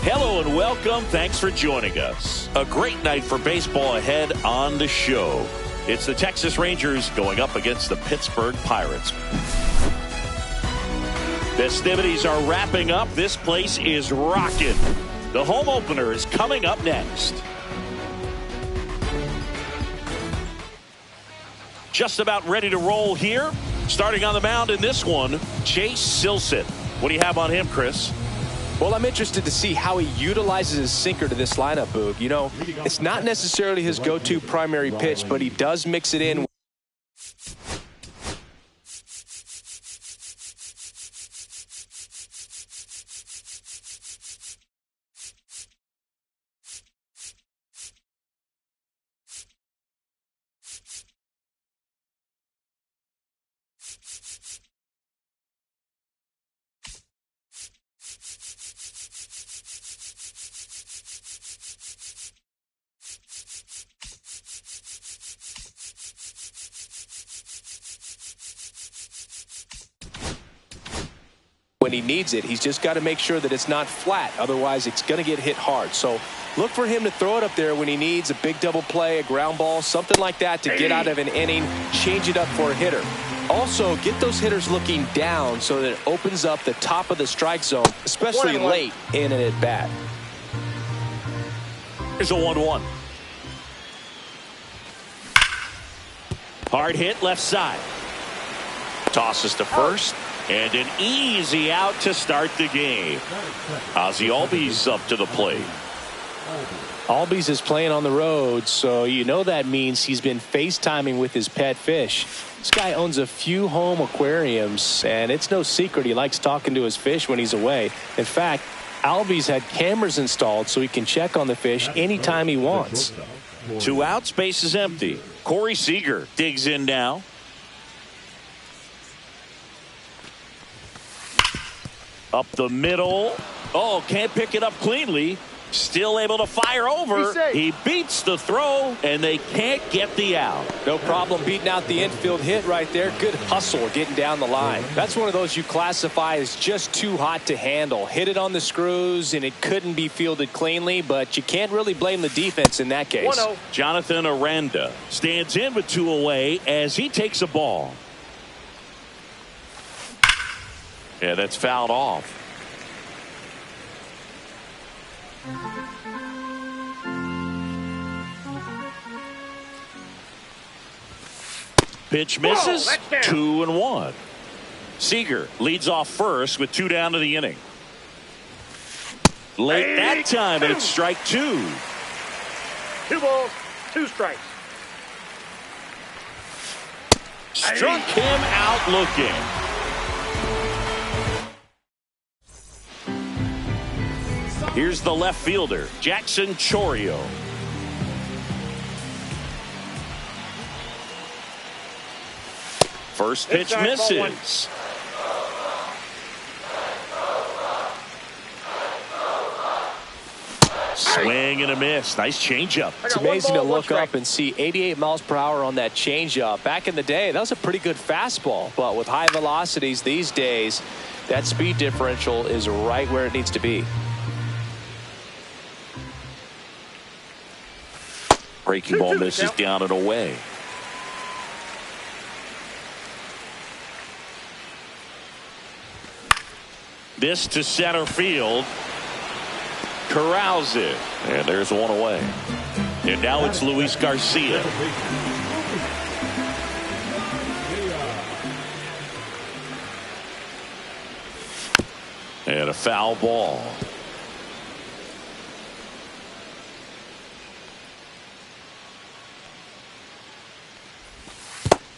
Hello and welcome. Thanks for joining us. A great night for baseball ahead on the show. It's the Texas Rangers going up against the Pittsburgh Pirates. Festivities are wrapping up. This place is rocking. The home opener is coming up next. Just about ready to roll here. Starting on the mound in this one, Chase Silseth. What do you have on him, Chris? Well, I'm interested to see how he utilizes his sinker to this lineup, Boog. You know, it's not necessarily his go-to primary pitch, but he does mix it in. When he needs it, he's just got to make sure that it's not flat. Otherwise, it's going to get hit hard. So look for him to throw it up there when he needs a big double play, a ground ball, something like that to get out of an inning, change it up for a hitter. Also, get those hitters looking down so that it opens up the top of the strike zone, especially late in an at-bat. Here's a 1-1. Hard hit left side. Tosses to first. And an easy out to start the game. Ozzie Albies up to the plate. Albies is playing on the road, so you know that means he's been FaceTiming with his pet fish. This guy owns a few home aquariums, and it's no secret he likes talking to his fish when he's away. In fact, Albies had cameras installed so he can check on the fish anytime he wants. 2 outs, base is empty. Corey Seager digs in now. Up the middle. Oh, can't pick it up cleanly. Still able to fire over. He beats the throw, and they can't get the out. No problem beating out the infield hit right there. Good hustle getting down the line. That's one of those you classify as just too hot to handle. Hit it on the screws, and it couldn't be fielded cleanly, but you can't really blame the defense in that case. 1-0. Jonathan Aranda stands in with 2 away as he takes a ball. Yeah, that's fouled off. Pitch misses. 2-1. Seager leads off first with 2 down to the inning. Late that time, and it's strike 2. 2 balls, 2 strikes. Struck him out looking. Here's the left fielder, Jackson Chourio. First pitch misses. Swing and a miss. Nice changeup. It's amazing to look up and see 88 miles per hour on that changeup. Back in the day, that was a pretty good fastball. But with high velocities these days, that speed differential is right where it needs to be. Breaking ball misses down and away. This to center field. Corrals it. And there's 1 away. And now it's Luis Garcia. And a foul ball.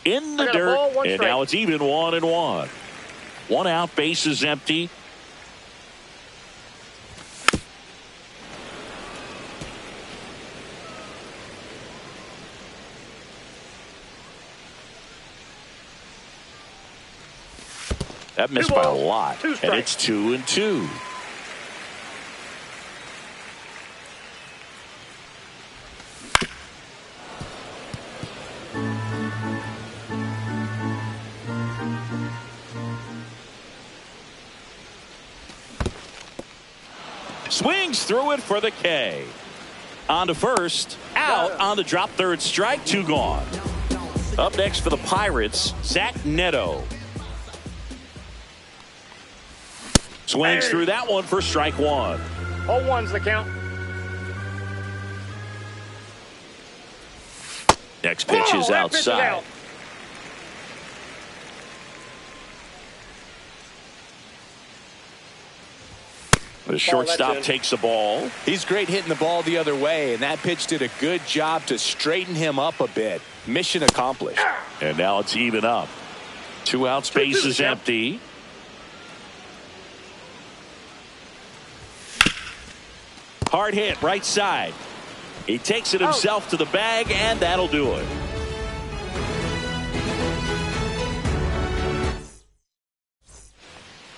In the dirt, and now it's even 1-1. 1 out, base is empty. That missed by a lot, and it's 2-2. Swings through it for the K. On to first. Out on the drop. Third strike. 2 gone. Up next for the Pirates, Zach Neto. Swings through that one for strike 1. 0-1's the count. Next pitch is outside. Out. The shortstop takes the ball. He's great hitting the ball the other way, and that pitch did a good job to straighten him up a bit. Mission accomplished. And now it's even up. 2 outs, base is empty. Hard hit, right side. He takes it himself to the bag, and that'll do it.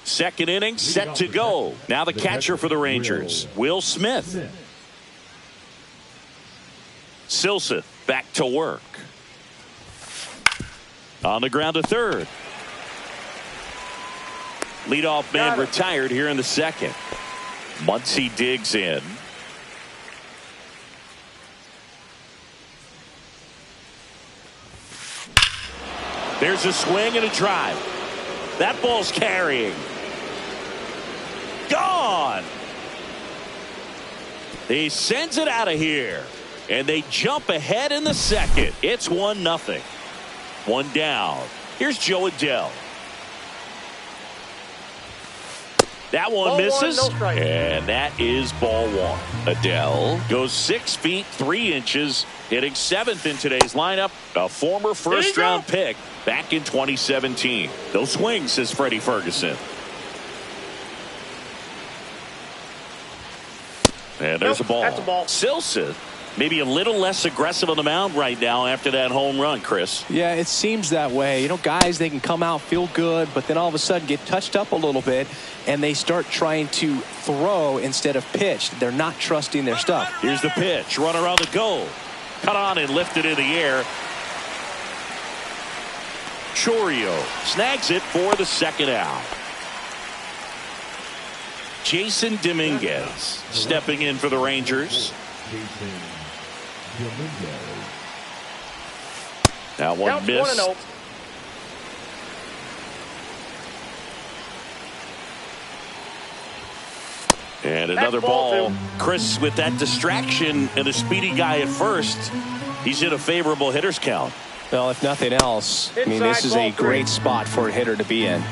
Second inning set to go. Now the catcher for the Rangers, Will Smith. Silseth back to work. On the ground to third. Leadoff man retired here in the second. Muncy digs in. There's a swing and a drive. That ball's carrying. Gone. He sends it out of here. And they jump ahead in the second. It's 1-0. 1 down. Here's Joe Adell. That one misses. And that is ball 1. Adell goes 6 feet 3 inches, hitting 7th in today's lineup. A former first-round pick back in 2017. No swings, says Freddie Ferguson. And there's a ball. That's a ball. Silseth maybe a little less aggressive on the mound right now after that home run, Chris. Yeah, it seems that way. You know, guys, they can come out, feel good, but then all of a sudden get touched up a little bit, and they start trying to throw instead of pitch. They're not trusting their stuff. Here's the pitch. Runner on the go. Cut on and lifted in the air. Chorio snags it for the second out. Jason Dominguez stepping in for the Rangers. Now one missed. 1-0. And another ball. Chris, with that distraction and a speedy guy at first, he's in a favorable hitter's count. Well, if nothing else, I mean, this is a great spot for a hitter to be in.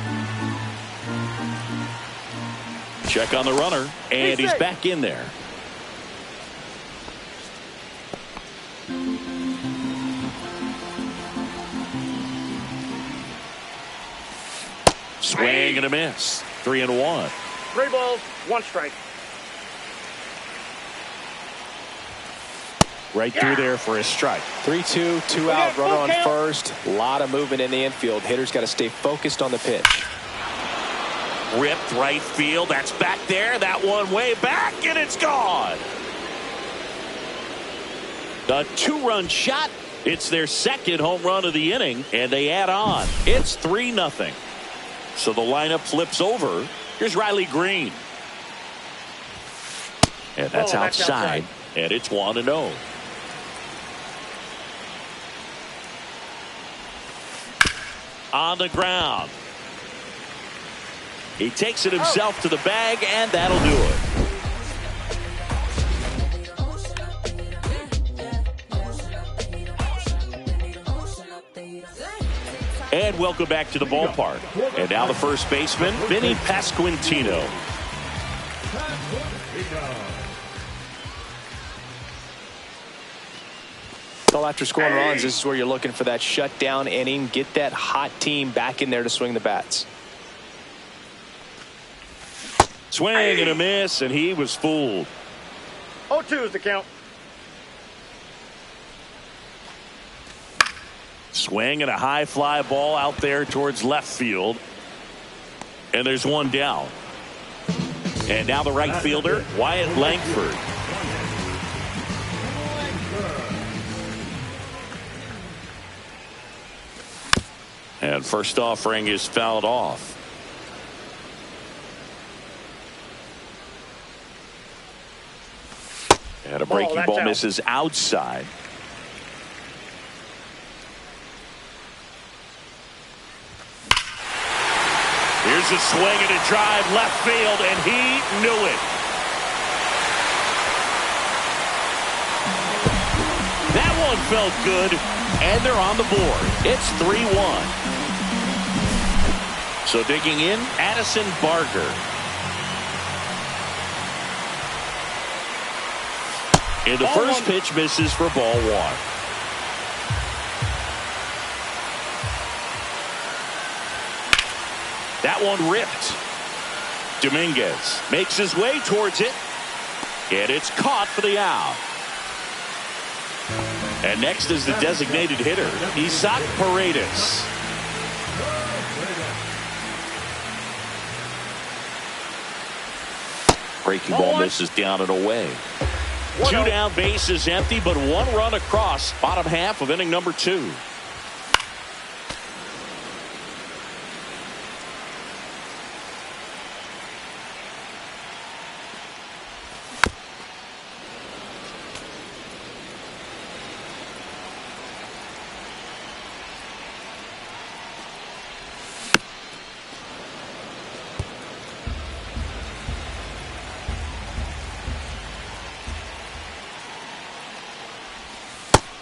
Check on the runner, and he's back in there. Swing and a miss. 3-1. 3 balls, 1 strike. Right through there for a strike. 3-2, 2 out, runner on first. A lot of movement in the infield. Hitters got to stay focused on the pitch. Ripped right field. That's back there. That one way back, and it's gone. A 2-run shot. It's their second home run of the inning, and they add on. It's 3-0. So the lineup flips over. Here's Riley Green. And that's outside. And it's 1-0. On the ground. He takes it himself to the bag, and that'll do it. And welcome back to the ballpark. And now the first baseman, Vinny Pasquantino. Well, after scoring runs, this is where you're looking for that shutdown inning. Get that hot team back in there to swing the bats. Swing and a miss, and he was fooled. 0-2 is the count. Swing and a high fly ball out there towards left field. And there's one down. And now the right fielder, Wyatt Langford. And first offering is fouled off. And a breaking ball misses outside. Here's a swing and a drive left field, and he knew it. That one felt good, and they're on the board. It's 3-1. So digging in, Addison Barger. And the first pitch misses for ball one. That one ripped. Dominguez makes his way towards it. And it's caught for the out. And next is the designated hitter, Isaac Paredes. Breaking ball misses down and away. 2 down, bases empty, but 1 run across. Bottom half of inning number 2.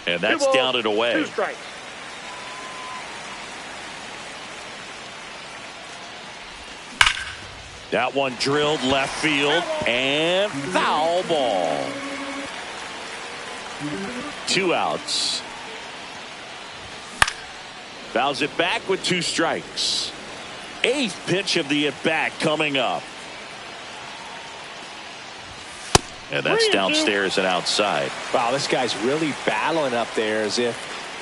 And that's down and away. 2 strikes. That one drilled left field and foul ball. 2 outs. Fouls it back with 2 strikes. 8th pitch of the at-bat coming up. And that's downstairs and outside. Wow, this guy's really battling up there as if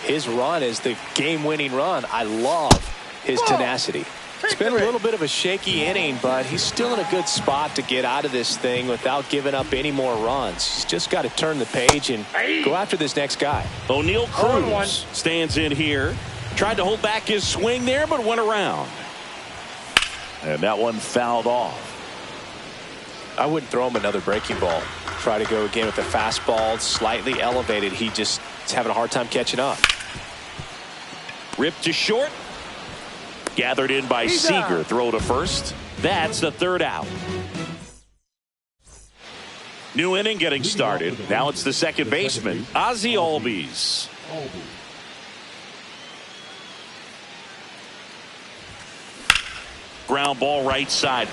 his run is the game-winning run. I love his tenacity. It's been a little bit of a shaky inning, but he's still in a good spot to get out of this thing without giving up any more runs. He's just got to turn the page and go after this next guy. O'Neal Cruz stands in here. Tried to hold back his swing there, but went around. And that one fouled off. I wouldn't throw him another breaking ball. Try to go again with the fastball slightly elevated. He just is having a hard time catching up. Ripped to short. Gathered in by Seager. Throw to first. That's the 3rd out. New inning getting started. Now it's the second baseman, Ozzie Albies. Ground ball right side.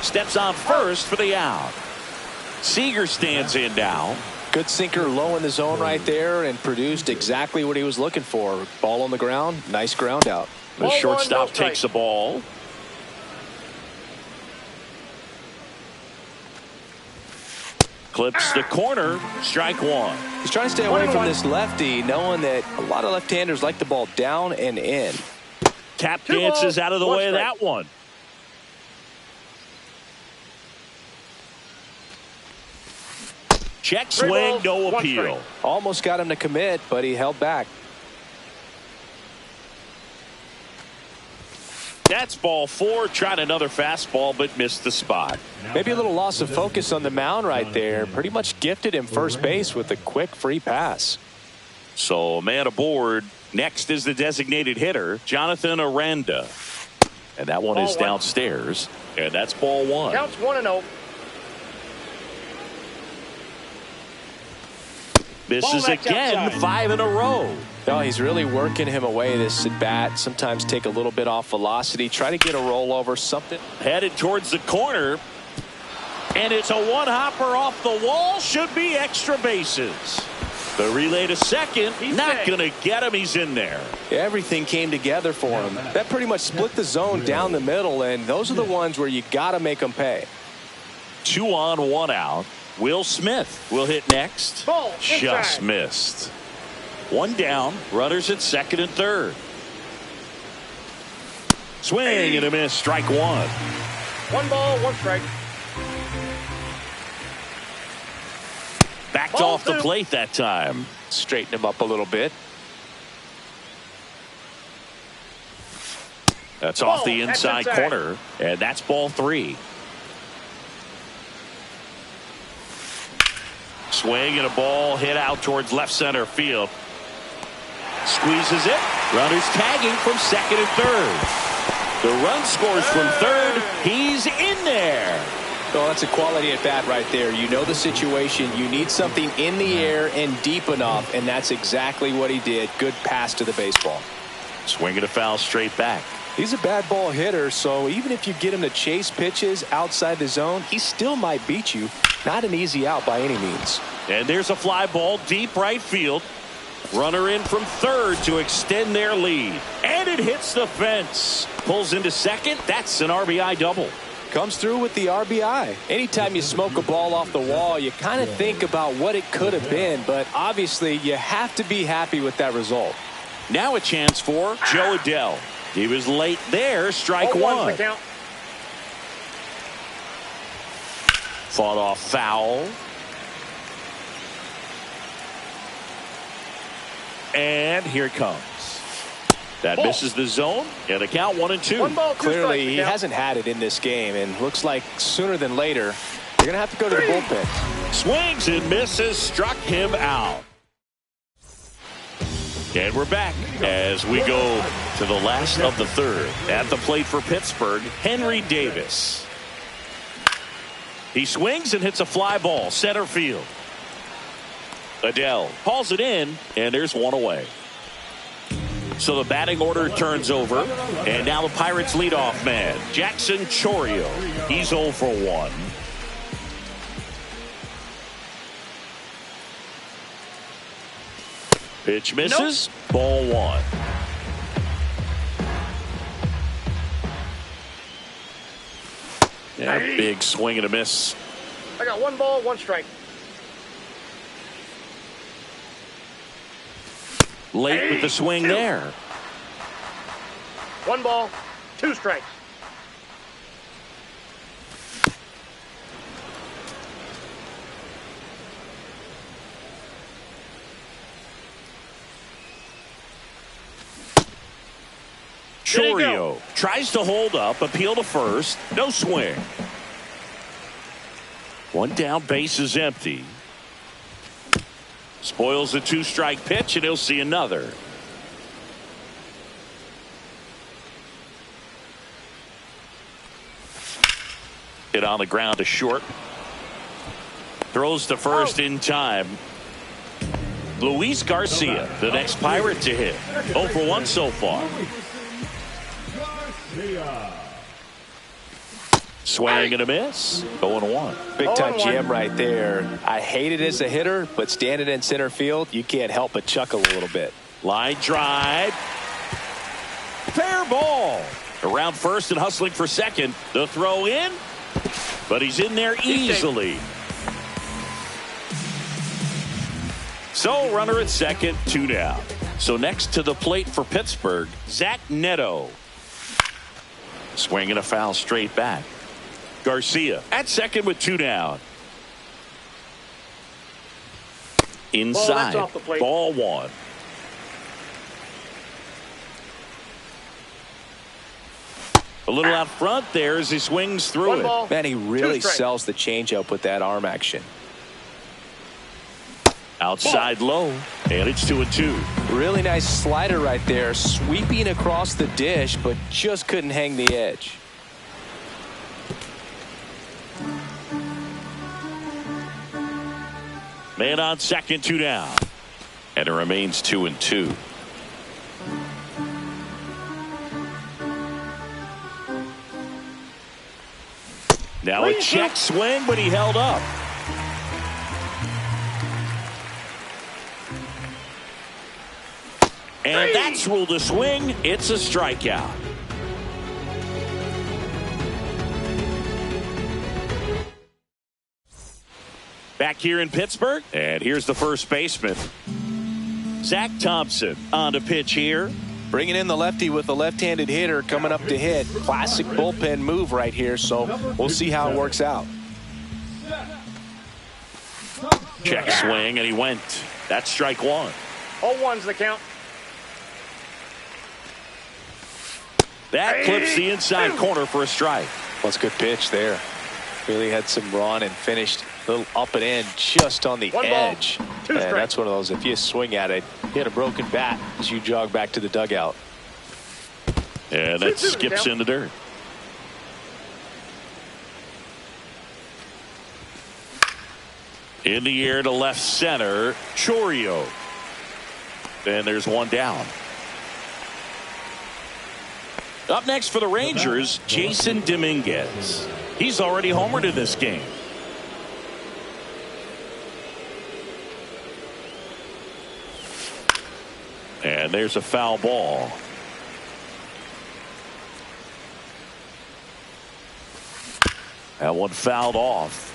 Steps on first for the out. Seager stands in now. Good sinker low in the zone right there and produced exactly what he was looking for. Ball on the ground. Nice ground out. The shortstop takes the ball. Clips the corner. Strike 1. He's trying to stay away from this lefty, knowing that a lot of left-handers like the ball down and in. Tap dances out of the way of that one. Check swing, no appeal. Almost got him to commit, but he held back. That's ball 4. Tried another fastball, but missed the spot. Maybe a little loss of focus on the mound right there. Pretty much gifted him first base with a quick free pass. So a man aboard. Next is the designated hitter, Jonathan Aranda. And that one is downstairs. And that's ball 1. Counts 1-0. Misses again, 5 in a row. No, he's really working him away this at bat. Sometimes take a little bit off velocity. Try to get a rollover, something. Headed towards the corner. And it's a one-hopper off the wall. Should be extra bases. The relay to second. Not going to get him. He's in there. Everything came together for him. That pretty much split the zone down the middle, and those are the ones where you got to make them pay. 2 on, 1 out. Will Smith will hit next. Just missed. 1 down. Runners at second and third. Swing and a miss. Strike 1. 1 ball, 1 strike. Backed off the plate that time. Straighten him up a little bit. That's off the inside corner. And that's ball 3. Swing and a ball hit out towards left center field. Squeezes it. Runners tagging from second and third. The run scores from third. He's in there. Well, that's a quality at bat right there. You know the situation. You need something in the air and deep enough, and that's exactly what he did. Good pass to the baseball. Swinging a foul straight back. He's a bad ball hitter, so even if you get him to chase pitches outside the zone, he still might beat you. Not an easy out by any means. And there's a fly ball deep right field. Runner in from third to extend their lead. And it hits the fence. Pulls into second. That's an RBI double. Comes through with the RBI. Anytime you smoke a ball off the wall, you kind of think about what it could have been, but obviously you have to be happy with that result. Now a chance for Joe Adell. He was late there. Strike one. Fought off foul. And here it comes. That misses the zone. And the count 1-2. 1 ball, 2 Clearly, strikes, he hasn't had it in this game, and looks like sooner than later, they're going to have to go to the bullpen. Swings and misses. Struck him out. And we're back as we go to the last of the third. At the plate for Pittsburgh, Henry Davis. He swings and hits a fly ball center field. Adell hauls it in, and there's one away. So the batting order turns over, and now the Pirates leadoff man, Jackson Chourio. He's 0 for 1. Pitch misses. Nope. Ball 1. Yeah, big swing and a miss. I got 1 ball, 1 strike. Late with the swing there. 1 ball, 2 strikes. Chourio tries to hold up, appeal to first. No swing. 1 down, base is empty. Spoils a 2-strike pitch, and he'll see another. Hit on the ground to short. Throws to first in time. Luis Garcia, the next Pirate to hit. 0 for 1 so far. Swing and a miss. 0-1. Big time jam right there. I hate it as a hitter, but standing in center field, you can't help but chuckle a little bit. Line drive. Fair ball. Around first and hustling for second. The throw in, but he's in there easily. So runner at second, 2 down. So next to the plate for Pittsburgh, Zach Neto. Swinging a foul straight back. Garcia at second with 2 down. Inside. Ball 1. A little out front there as he swings through it. Man, he really sells the changeup with that arm action. Outside low, and it's 2-2. Really nice slider right there, sweeping across the dish, but just couldn't hang the edge. Man on second, 2 down. And it remains 2-2. Now a check swing, but he held up. And that's ruled a swing. It's a strikeout. Back here in Pittsburgh, and here's the first baseman, Zach Thompson, on to pitch here. Bringing in the lefty with the left-handed hitter coming up to hit. Classic bullpen move right here, so we'll see how it works out. Check swing, and he went. That's strike 1. 0-1's the count. That clips the inside corner for a strike. Well, it's a good pitch there. Really had some run and finished Little up and in just on the One ball, edge. two And strikes. that's one of those, if you swing at it, hit a broken bat as you jog back to the dugout. And that 2-2 skips count. in the dirt. In the air to left center, Chourio. And there's one down. Up next for the Rangers, Jason Dominguez. He's already homered in this game. And there's a foul ball. That one fouled off.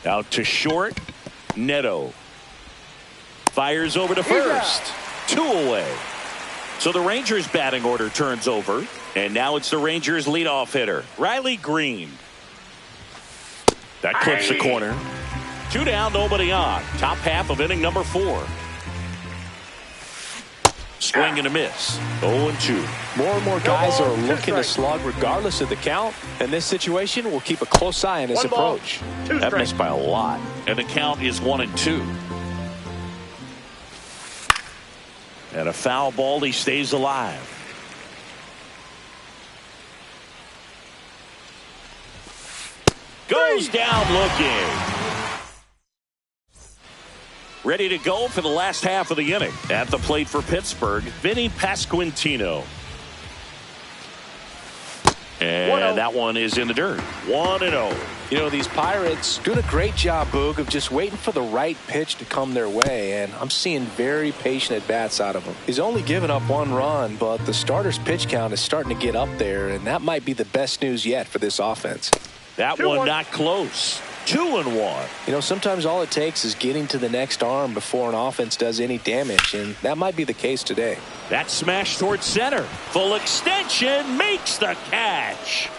Out to short, Neto. Fires over to first. 2 away. So the Rangers batting order turns over. And now it's the Rangers leadoff hitter, Riley Green. That clips the corner. 2 down, nobody on. Top half of inning number 4. Swing and a miss. 0-2. More and more guys are looking to slug regardless of the count. In this situation, we'll keep a close eye on his One ball, approach. 2 That strikes. missed by a lot. And the count is 1-2. And a foul ball, he stays alive. Goes down looking. Ready to go for the last half of the inning. At the plate for Pittsburgh, Vinny Pasquantino. And that one is in the dirt. 1-0. You know, these Pirates doing a great job, Boog, of just waiting for the right pitch to come their way, and I'm seeing very patient at-bats out of him. He's only given up 1 run, but the starter's pitch count is starting to get up there, and that might be the best news yet for this offense. That 2-1. one not close. 2-1. You know, sometimes all it takes is getting to the next arm before an offense does any damage, and that might be the case today. That smash towards center. Full extension makes the catch.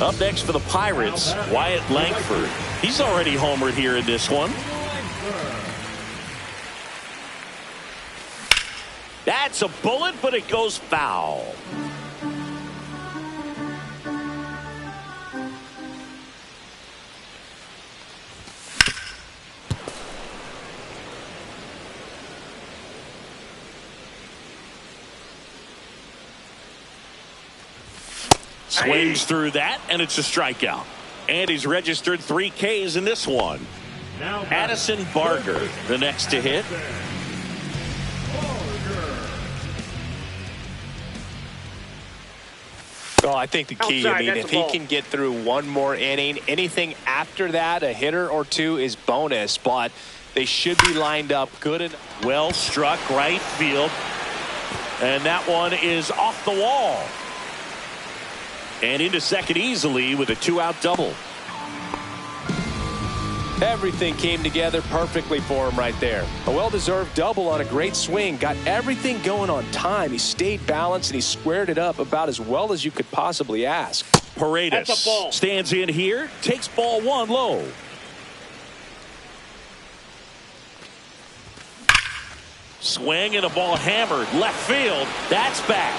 Up next for the Pirates, Wyatt Langford. He's already homered here in this one. That's a bullet, but it goes foul. Swings through that, and it's a strikeout. And he's registered 3 Ks in this one. Addison Barger, the next to hit. Well, I think the key, Outside, that's if a he ball. can get through one more inning, anything after that, a hitter or 2 is bonus, but they should be lined up good enough. Well struck right field. And that one is off the wall. And into second easily with a 2-out double. Everything came together perfectly for him right there. A well-deserved double on a great swing. Got everything going on time. He stayed balanced and he squared it up about as well as you could possibly ask. Paredes That's a ball. stands in here, takes ball 1 low. Swing and a ball hammered left field. That's back.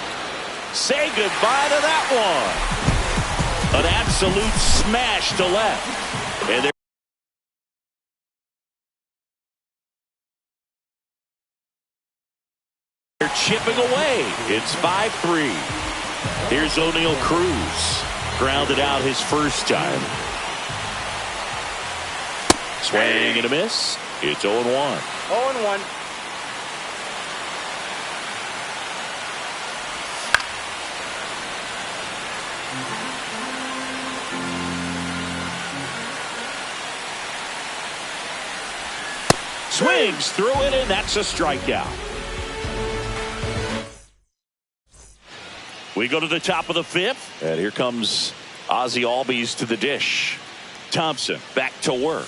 Say goodbye to that one. An absolute smash to left. And they're chipping away. It's 5-3. Here's O'Neal Cruz. Grounded out his first time. Swing and a miss. It's 0-1. 0-1. Swings through it, and that's a strikeout. We go to the top of the 5th, and here comes Ozzie Albies to the dish. Thompson back to work,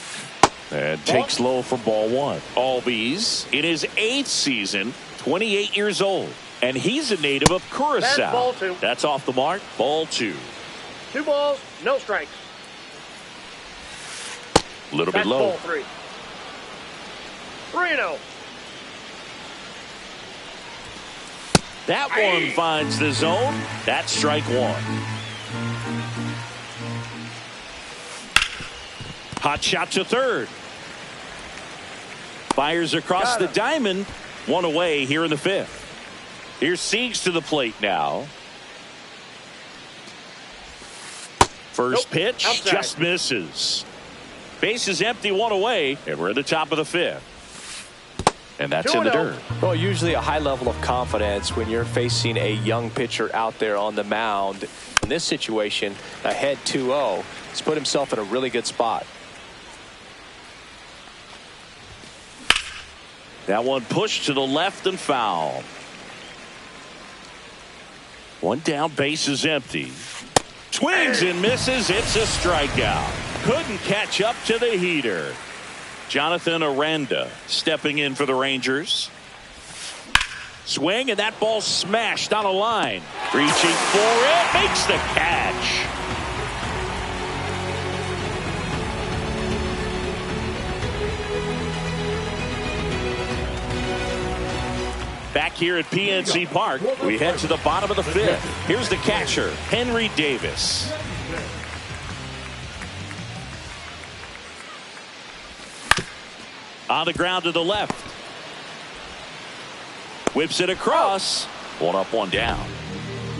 and takes low for ball 1. Albies in his 8th season, 28 years old, and he's a native of Curacao. That's ball 2. That's off the mark. Ball 2. 2 balls, no strikes. A little bit That's low. ball 3. 3-0. That one finds the zone. That's strike one. Hot shot to third. Fires across the diamond. One away here in the fifth. Here's Siegs to the plate now. First pitch outside. just misses. Base is empty, one away, and we're at the top of the fifth. And that's in the dirt. Well, usually a high level of confidence when you're facing a young pitcher out there on the mound. In this situation, ahead 2-0, he's put himself in a really good spot. That one pushed to the left and foul. One down, base is empty. Swings and misses. It's a strikeout. Couldn't catch up to the heater. Jonathan Aranda stepping in for the Rangers. Swing, and that ball smashed on a line. Reaching for it, makes the catch. Back here at PNC Park, we head to the bottom of the fifth. Here's the catcher, Henry Davis. On the ground to the left. Whips it across. One up, one down.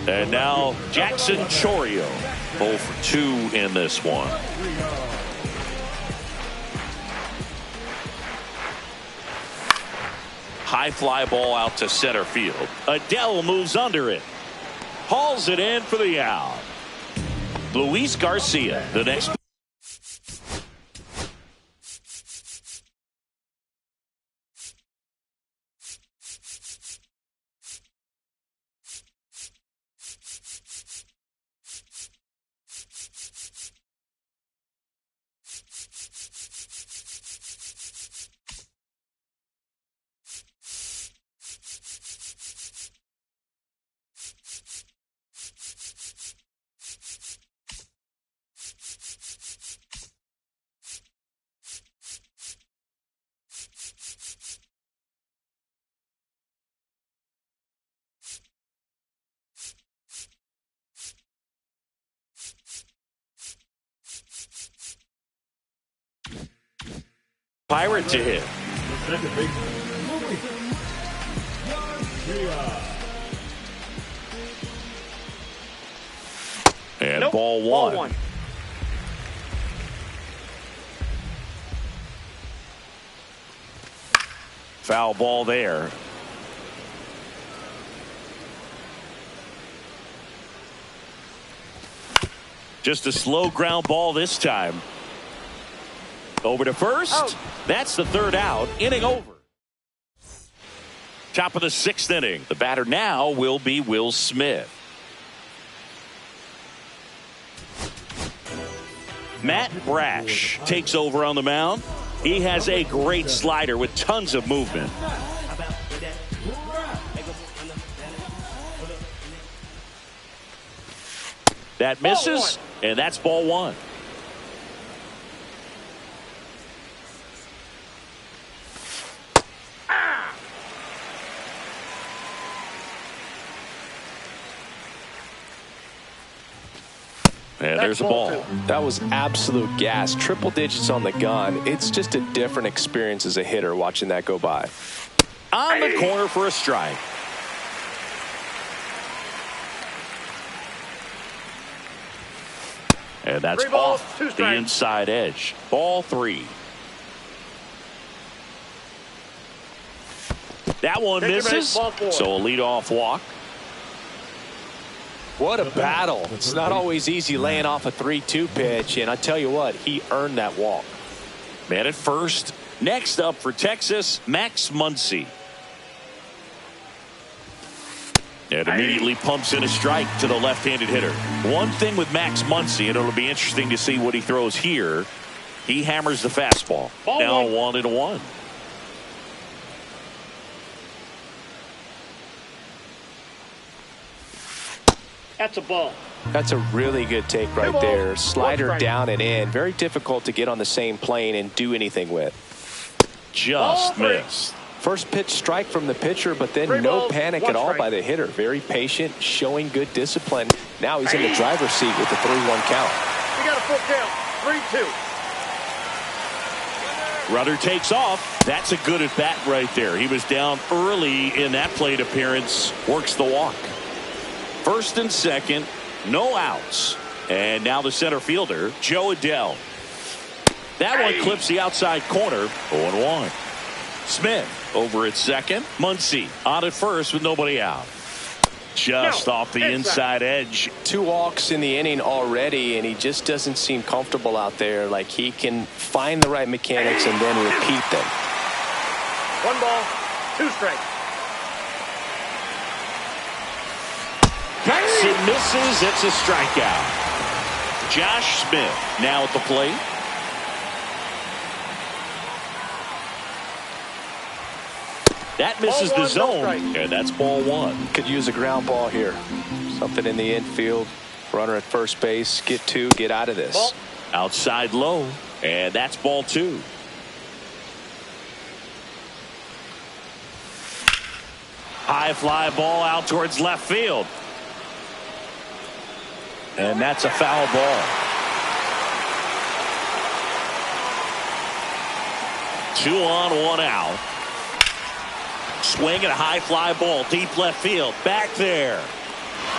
And now Jackson Chourio, 0 for 2 in this one. High fly ball out to center field. Adele moves under it. Hauls it in for the out. Luis Garcia, the next. Pirate to hit. And ball one. Foul ball there. Just a slow ground ball this time. Over to first. Out. That's the third out. Inning over. Top of the sixth inning. The batter now will be Will Smith. Matt Brash takes over on the mound. He has a great slider with tons of movement. That misses, and that's ball one. And there's a ball. That was absolute gas. Triple digits on the gun. It's just a different experience as a hitter watching that go by. On the corner for a strike. And that's 3 balls, off 2 the strikes. inside edge. Ball 3. That one misses. Ball 4. So a leadoff walk. What a battle. It's not always easy laying off a 3-2 pitch, and I tell you what, he earned that walk. Man at first. Next up for Texas, Max Muncy. And immediately pumps in a strike to the left-handed hitter. One thing with Max Muncy, and it'll be interesting to see what he throws here. He hammers the fastball. Ball now 1. 1-1. That's a ball. That's a really good take right there. Slider down and in. Very difficult to get on the same plane and do anything with. Just missed. First pitch strike from the pitcher, but then no panic at all by the hitter. Very patient, showing good discipline. Now he's in the driver's seat with the 3-1 count. You got a full count. 3-2. Runner takes off. That's a good at bat right there. He was down early in that plate appearance. Works the walk. First and second, no outs. And now the center fielder, Joe Adele. That one clips the outside corner. 0-1. Smith over at second. Muncy on at first with nobody out. Just off the inside edge. 2 walks in the inning already, and he just doesn't seem comfortable out there. Like he can find the right mechanics and then repeat them. 1 ball, 2 strikes. It misses. It's a strikeout. Josh Smith now at the plate. That misses the zone, and that's ball 1. Could use a ground ball here. Something in the infield. Runner at first base. Get 2. Get out of this. Ball. Outside low, and that's ball 2. High fly ball out towards left field. And that's a foul ball. 2 on, 1 out. Swing and a high fly ball deep left field. Back there.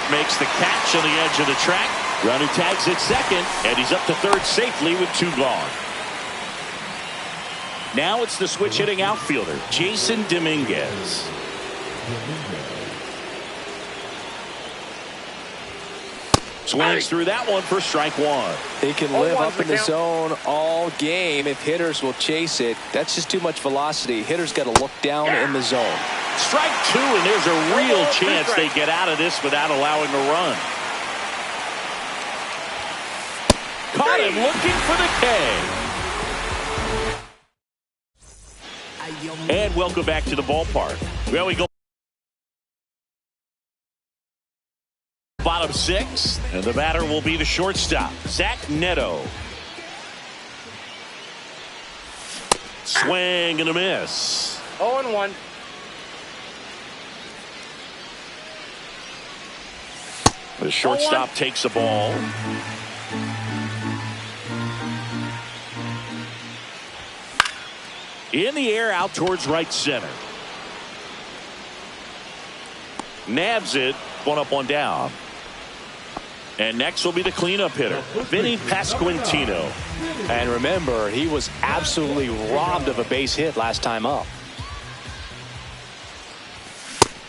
Makes the catch on the edge of the track. Runner tags at second, and he's up to third safely with 2 gone. Now it's the switch hitting outfielder, Jason Dominguez. Swings through that one for strike 1. He can live up in the zone all game if hitters will chase it. That's just too much velocity. Hitters got to look down in the zone. Strike 2, and there's a real chance they get out of this without allowing a run. Caught him looking for the K. And welcome back to the ballpark. Well, we go. Bottom 6, and the batter will be the shortstop, Zach Neto. Swing and a miss. 0-1. The shortstop takes a ball. In the air out towards right center. Nabs it. 1 up, 1 down. And next will be the cleanup hitter, Vinny Pasquantino. And remember, he was absolutely robbed of a base hit last time up.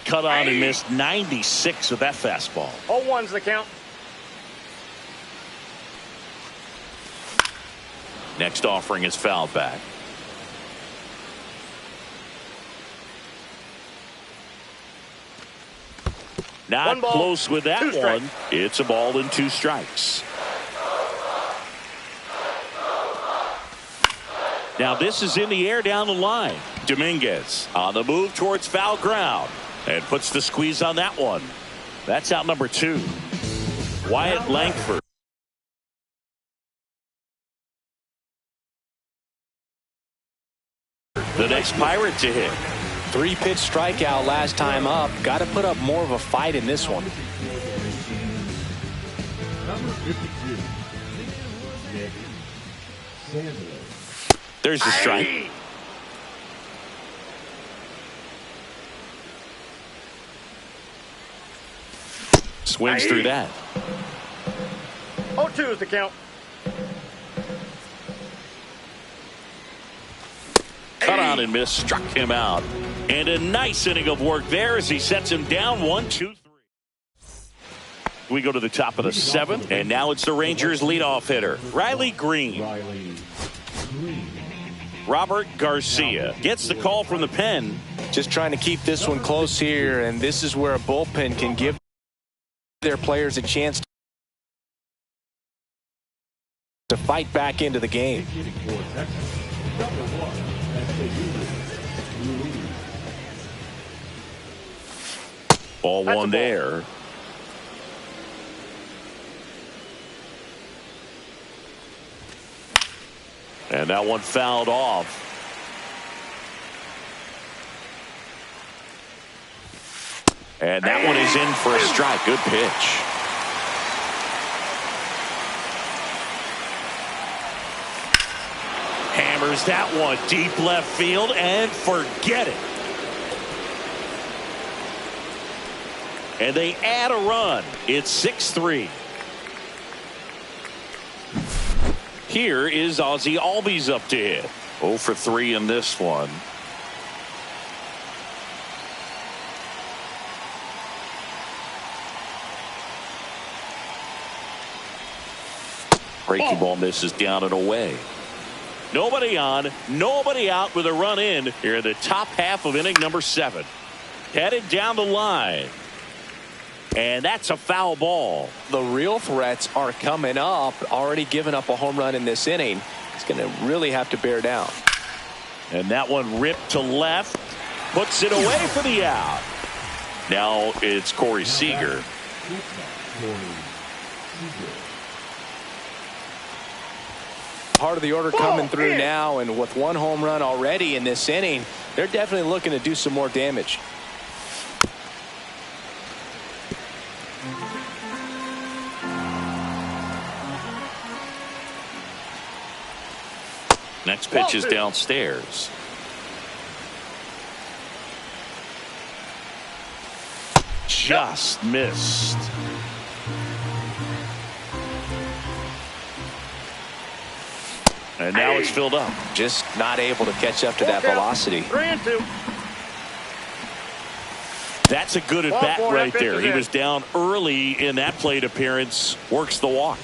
Cut on and missed 96 of that fastball. 0-1's the count. Next offering is fouled back. Not close with that one. It's a ball and 2 strikes. Now this is in the air down the line. Dominguez on the move towards foul ground and puts the squeeze on that one. That's out number 2. Wyatt Langford. The next Pirate to hit. 3-pitch strikeout last time up. Got to put up more of a fight in this one. There's the strike. Swings through that. 0-2 is the count. Cut on and miss, struck him out. And a nice inning of work there as he sets him down 1-2-3. We go to the top of the 7th, and now it's the Rangers leadoff hitter, Riley Green. Robert Garcia gets the call from the pen. Just trying to keep this one close here, and this is where a bullpen can give their players a chance to fight back into the game. Ball 1 there. And that one fouled off. And that one is in for a strike. Good pitch. Hammers that one deep left field and forget it. And they add a run. It's 6-3. Here is Ozzie Albies up to hit. 0 for 3 in this one. Breaking ball misses down and away. Nobody on, nobody out with a run in here in the top half of inning number 7. Headed down the line. And that's a foul ball. The real threats are coming up. Already given up a home run in this inning. He's going to really have to bear down. And that one ripped to left. Puts it away for the out. Now it's Corey Seager. Part of the order coming through now, and with one home run already in this inning, they're definitely looking to do some more damage. Next pitch is downstairs. Just missed. And now it's filled up. Just not able to catch up to that velocity. 3-2. That's a good at bat right there. He was down early in that plate appearance. Works the walk.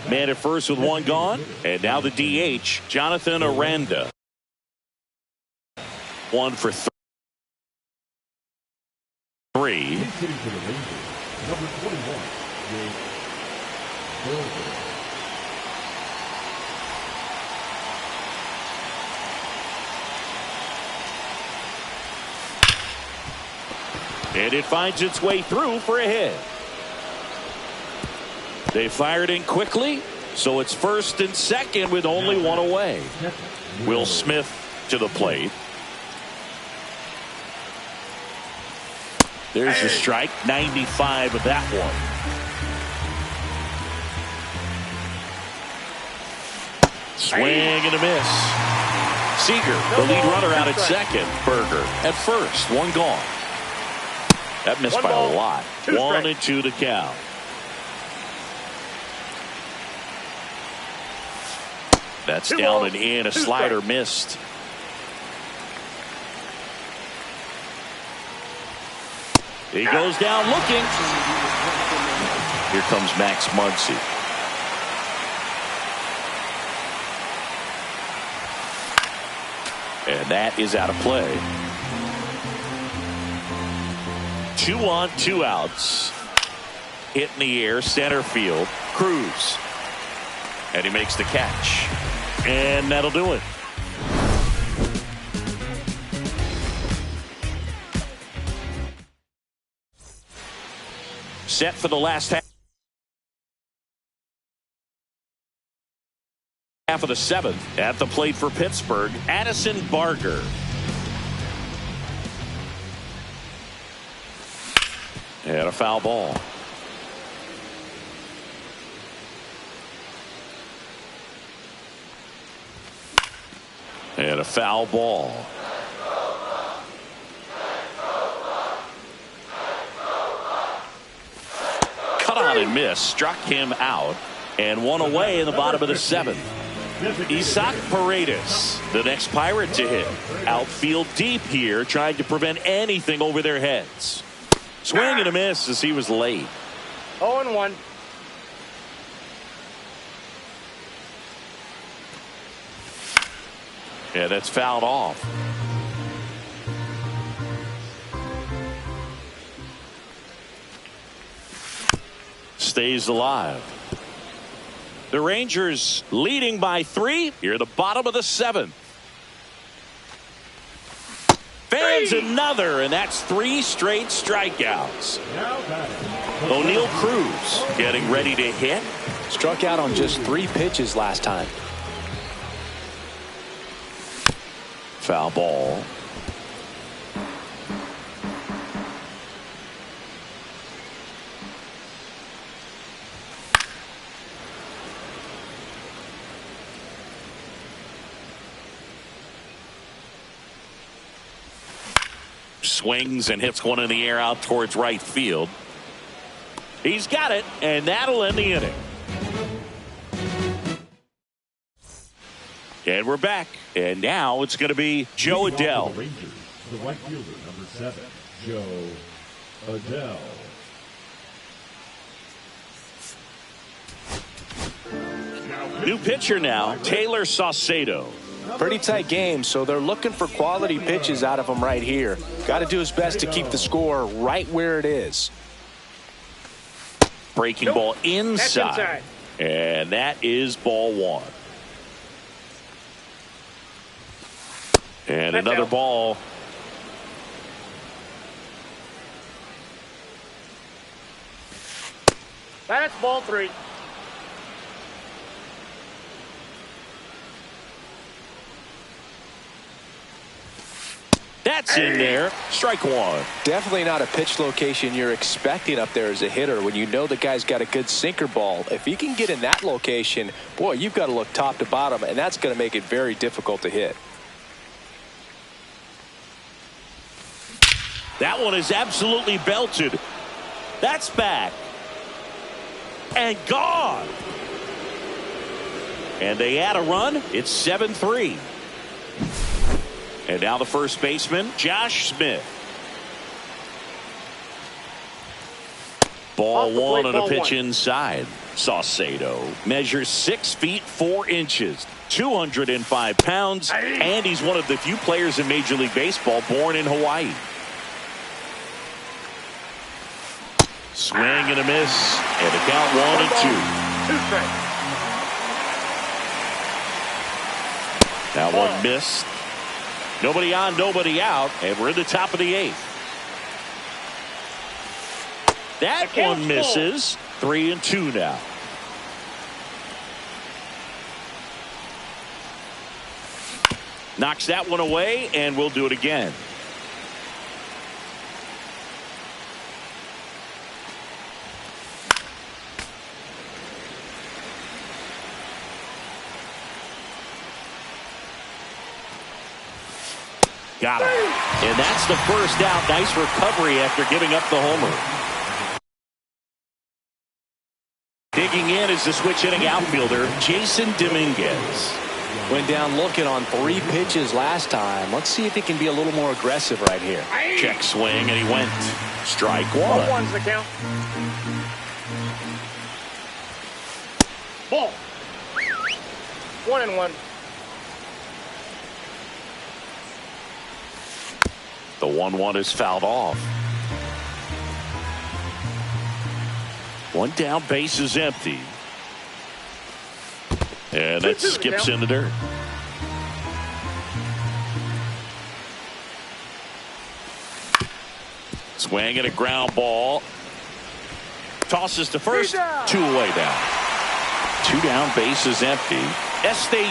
Man at first with one gone. And now the DH, Jonathan Aranda. 1 for 3. And it finds its way through for a hit. They fired in quickly, so it's first and second with only one away. Will Smith to the plate. There's a strike, 95 of that one. Swing and a miss. Seager, the lead runner out at second. Berger at first, one gone. That missed by a lot. 1-2 to count. That's down and in. A slider missed. He goes down looking. Here comes Max Muncy. And that is out of play. 2 on, 2 outs. Hit in the air, center field. Cruz. And he makes the catch. And that'll do it. Set for the last half of the 7th. At the plate for Pittsburgh, Addison Barger. And a foul ball. And a foul ball. Cut on and miss. Struck him out. And one away in the bottom of the 7th. Isaac Paredes, the next Pirate to hit. Outfield deep here, trying to prevent anything over their heads. Swing and a miss as he was late. 0-1. Yeah, that's fouled off. Stays alive. The Rangers leading by 3 here at the bottom of the 7th. Fans another, and that's 3 straight strikeouts. O'Neal Cruz getting ready to hit. Struck out on just 3 pitches last time. Foul ball. swings and hits one in the air out towards right field. He's got it, and that'll end the inning. And we're back. And now it's going to be Joe Adell. The Rangers, the right fielder, number 7, Joe Adell. New pitcher now, Taylor Saucedo. Pretty tight game, so they're looking for quality pitches out of him right here. Got to do his best to keep the score right where it is. Breaking ball inside. And that is ball 1. And another ball. That's ball 3. That's in there. Strike 1. Definitely not a pitch location you're expecting up there as a hitter when you know the guy's got a good sinker ball. If he can get in that location, boy, you've got to look top to bottom, and that's going to make it very difficult to hit. That one is absolutely belted. That's back. And gone. And they add a run. It's 7-3. And now the first baseman, Josh Smith. Ball 1 on a pitch inside. Saucedo measures 6 feet 4 inches, 205 pounds, and he's one of the few players in Major League Baseball born in Hawaii. Swing and a miss, and the count 1-2. 2 strikes. Now one missed. Nobody on, nobody out, and we're in the top of the 8th. That one misses. 3-2 now. Knocks that one away, and we'll do it again. Got him. And that's the first out. Nice recovery after giving up the homer. Digging in is the switch hitting outfielder, Jason Dominguez. Went down looking on 3 pitches last time. Let's see if he can be a little more aggressive right here. Check swing, and he went. Strike 1. Ball 1's the count. Ball. 1-1. The 1-1 is fouled off. One down, base is empty. And that skips in the dirt. Swing and a ground ball. Tosses to first. 2 away down. 2 down, base is empty.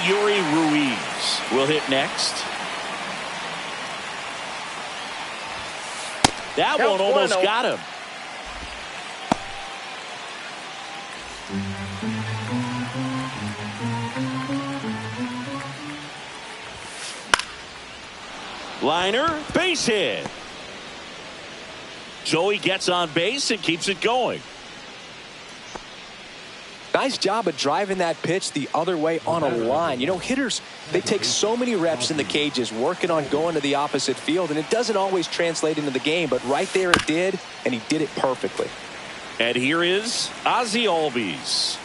Yuri Ruiz will hit next. That one almost got him. Liner, base hit. Joey gets on base and keeps it going. Nice job of driving that pitch the other way on a line. You know, hitters, they take so many reps in the cages working on going to the opposite field, and it doesn't always translate into the game, but right there it did, and he did it perfectly. And here is Ozzie Albies.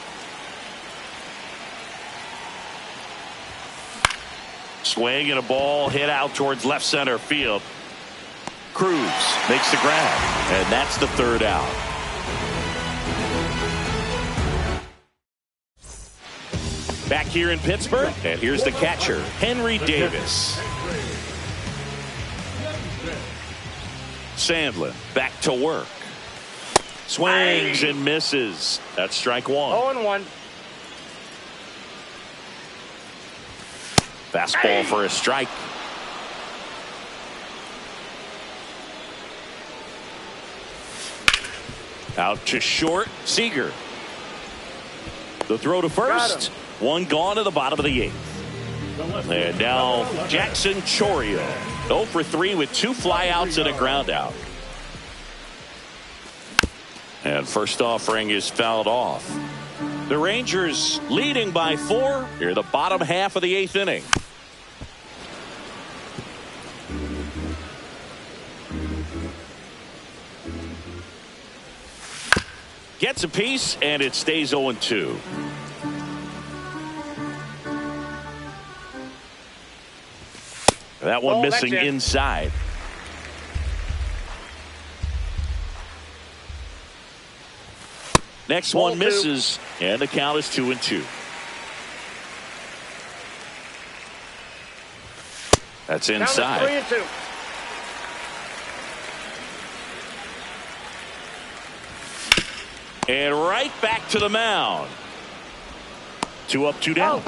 Swing and a ball hit out towards left center field. Cruz makes the grab, and that's the 3rd out. Back here in Pittsburgh, and here's the catcher, Henry Davis. Sandlin back to work. Swings and misses. That's strike 1. 0-1. Fastball for a strike. Out to short, Seager. The throw to first. 1 gone to the bottom of the 8th. And now Jackson Chourio. 0 for 3 with 2 flyouts and a ground out. And first offering is fouled off. The Rangers leading by 4 here, the bottom half of the 8th inning. Gets a piece, and it stays 0-2. That one missing inside. Next one misses, and the count is 2-2. That's inside. 3-2. And right back to the mound. 2 up, 2 down.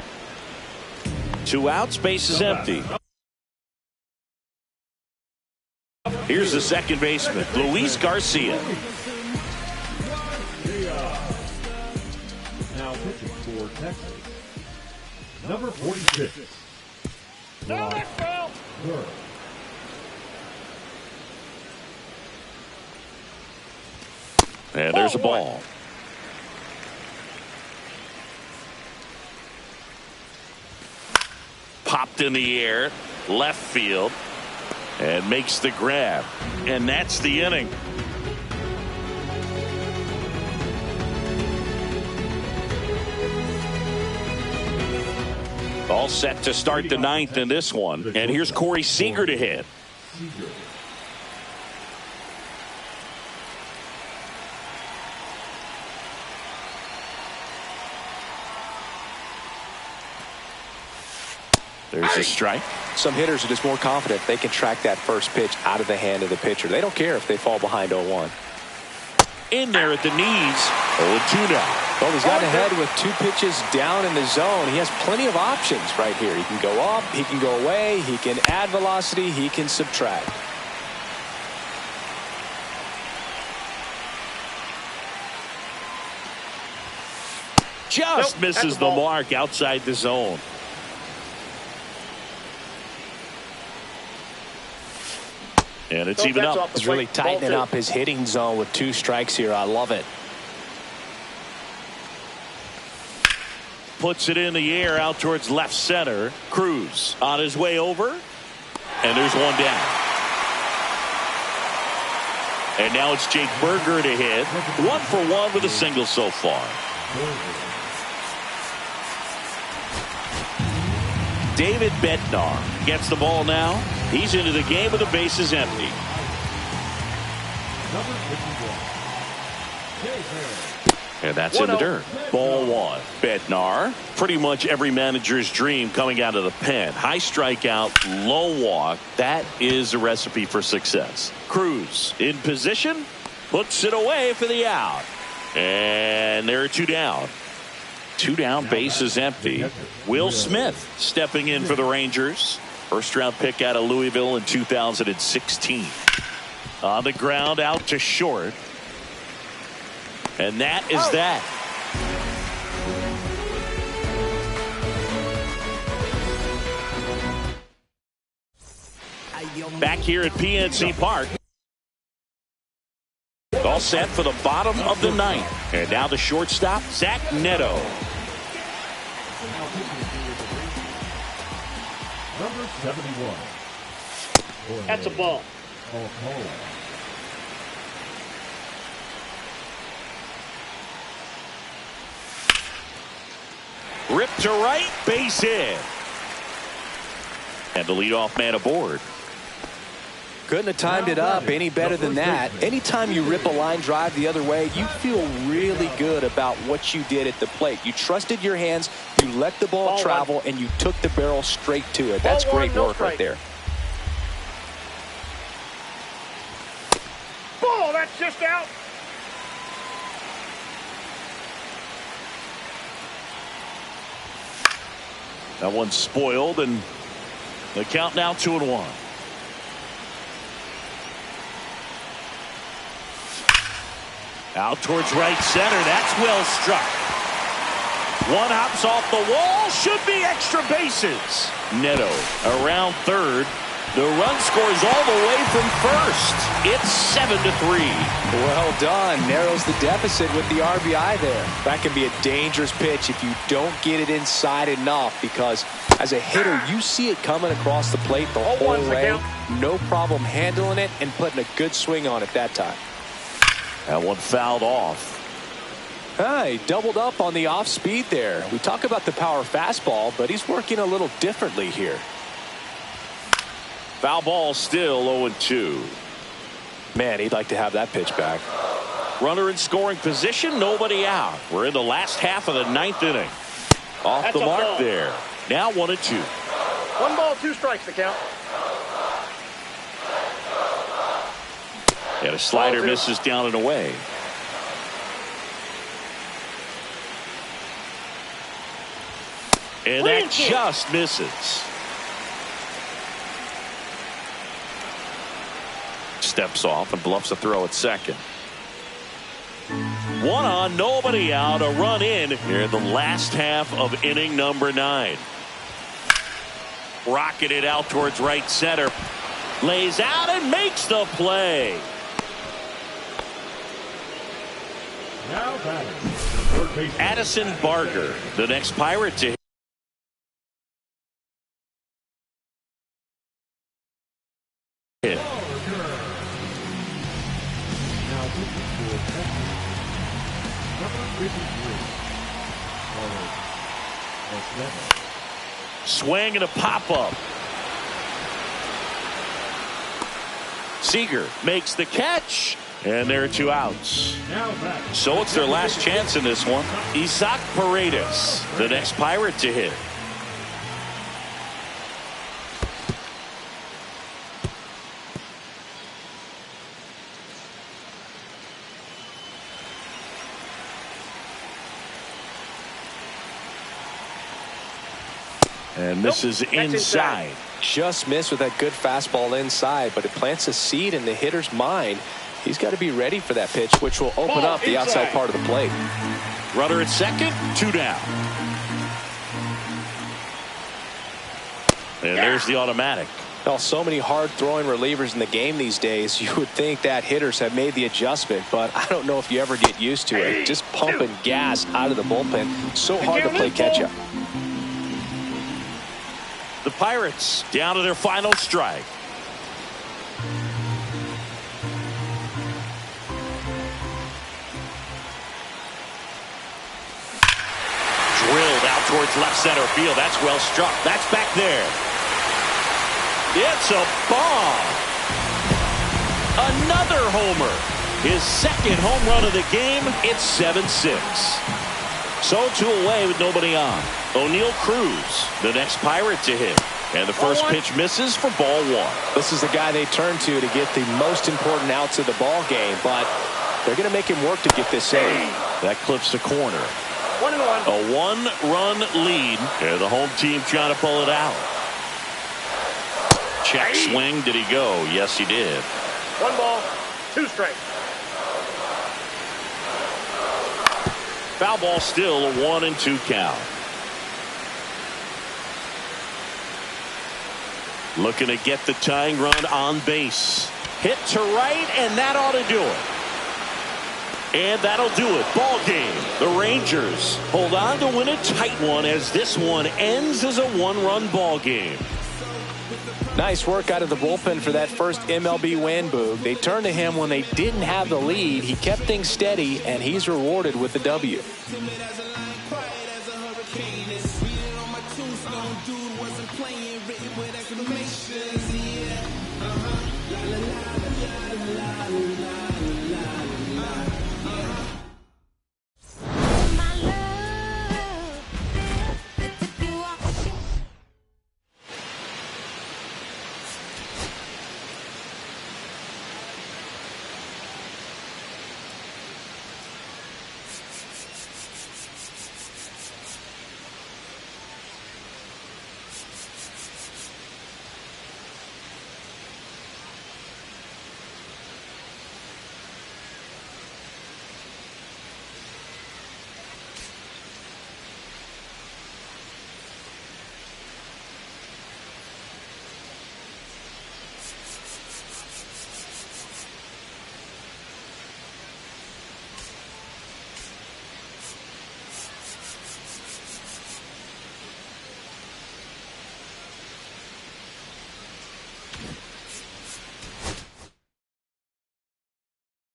2 outs, base is empty. Here's the second baseman, Luis Garcia. Now pitching for Texas, number 46. And there's a ball. Popped in the air, left field, and makes the grab. And that's the inning. All set to start the 9th in this one. And here's Corey Seager to hit. There's a strike. Some hitters are just more confident they can track that first pitch out of the hand of the pitcher. They don't care if they fall behind 0-1. In there at the knees. 0-2 now. Well, he's gotten ahead with 2 pitches down in the zone. He has plenty of options right here. He can go up, he can go away, he can add velocity, he can subtract. Just misses the mark outside the zone. And it's even up. He's really tightening up his hitting zone with 2 strikes here. I love it. Puts it in the air out towards left center. Cruz on his way over. And there's one down. And now it's Jake Berger to hit. 1 for 1 with a single so far. David Bednar gets the ball now. He's into the game with the bases empty. And that's in the dirt. Ball 1. Bednar, pretty much every manager's dream coming out of the pen. High strikeout, low walk. That is a recipe for success. Cruz in position, puts it away for the out. And there are 2 down. 2 down, base is empty. Will Smith stepping in for the Rangers. First round pick out of Louisville in 2016. On the ground out to short. And that is that. Back here at PNC Park. All set for the bottom of the 9th. And now the shortstop, Zach Neto. Number 71. That's a ball. Rip to right, base hit. And the leadoff man aboard. Couldn't have timed it up any better than that. Anytime you rip a line drive the other way, you feel really good about what you did at the plate. You trusted your hands, you let the ball travel, and you took the barrel straight to it. That's great work right there. Ball, that's just out. That one's spoiled, and the count now 2-1. Out towards right center. That's well struck. One hops off the wall. Should be extra bases. Neto around third. The run scores all the way from first. It's 7-3. Well done. Narrows the deficit with the RBI there. That can be a dangerous pitch if you don't get it inside enough, because as a hitter, you see it coming across the plate the whole way. No problem handling it and putting a good swing on it that time. That one fouled off. He doubled up on the off speed there. We talk about the power fastball, but he's working a little differently here. Foul ball, still 0-2. Man, he'd like to have that pitch back. Runner in scoring position, nobody out. We're in the last half of the 9th inning. Off That's the mark ball. there. Now 1-2. 1 ball, 2 strikes to count. And a slider misses down and away. And that just misses. Steps off and bluffs a throw at second. 1 on, nobody out, a run in here in the last half of inning number 9. Rocketed out towards right center. Lays out and makes the play. Now batting, third baseman Addison Barger, the next Pirate to hit. Now looking for Texas, number 53, Swing and a pop-up. Seager makes the catch. And there are 2 outs. So it's their last chance in this one. Isaac Paredes, the next Pirate to hit. And this is inside. Just missed with that good fastball inside, but it plants a seed in the hitter's mind. He's got to be ready for that pitch, which will open up the outside part of the plate. Runner at second, 2 down. And there's the automatic. Well, so many hard-throwing relievers in the game these days, you would think that hitters have made the adjustment, but I don't know if you ever get used to it. Just pumping gas out of the bullpen. So hard to play catch-up. The Pirates down to their final strike. Drilled out towards left center field. That's well struck. That's back there. It's a bomb. Another homer. His second home run of the game. It's 7-6. So 2 away with nobody on. O'Neal Cruz, the next Pirate to hit. And the first pitch misses for ball 1. This is the guy they turn to get the most important outs of the ball game, but they're going to make him work to get this save. That clips the corner. 1-1. A 1-run lead. And the home team trying to pull it out. Check swing. Did he go? Yes, he did. 1 ball, 2 strikes. Foul ball, still a 1-2 count. Looking to get the tying run on base. Hit to right, and that ought to do it. And that'll do it. Ball game. The Rangers hold on to win a tight one as this one ends as a 1-run ball game. Nice work out of the bullpen for that first MLB win, Boog. They turned to him when they didn't have the lead. He kept things steady, and he's rewarded with the W.